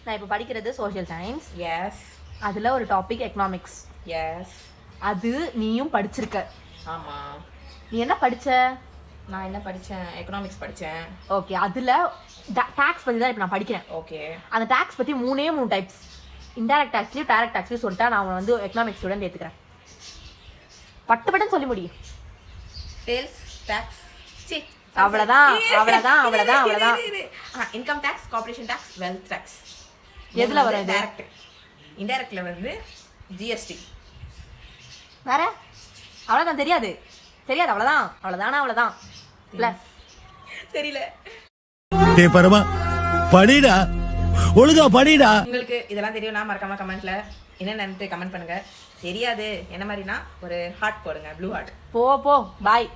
நான் இப்போ படிக்கிறது சோஷியல் சயின்ஸ். எஸ். அதில் ஒரு டாபிக் எக்கனாமிக்ஸ். எஸ். அது நீயும் படிச்சிருக்க. ஆமாம். நீ என்ன படிச்ச? நான் என்ன படித்தேன்? எக்கனாமிக்ஸ் படித்தேன். ஓகே, அதில் டேக்ஸ் பற்றி தான் இப்போ நான் படிக்கிறேன். ஓகே. அந்த டேக்ஸ் பற்றி 3 டைப்ஸ், இன்டைரக்ட் டேக்ஸ்லையும் டைரக்ட் டேக்ஸ்லையும் சொல்லிட்டா நான் வந்து எக்கனாமிக்ஸ் ஸ்டூடெண்ட் ஏற்றுக்கிறேன். பட்டுன்னு சொல்லி முடியும். Sales tax. அவ்வளோதான். Income tax, corporation tax, wealth tax. எதில் வரும்? டைரக்ட். இன்டைரக்ட்ல வந்து ஜிஎஸ்டி. வேற அவ்வளோதான். தெரியாது. அவ்வளோதான் இல்லை தெரியல. டேய் பரமா படிடா, ஒழுங்கா படிடா. உங்களுக்கு இதெல்லாம் தெரியும்னா மறக்காம கமெண்ட்ல என்னன்னு கமெண்ட் பண்ணுங்க. தெரியாது என்ன மாதிரினா ஒரு ஹார்ட் போடுங்க, ப்ளூ ஹார்ட். போ பாய்.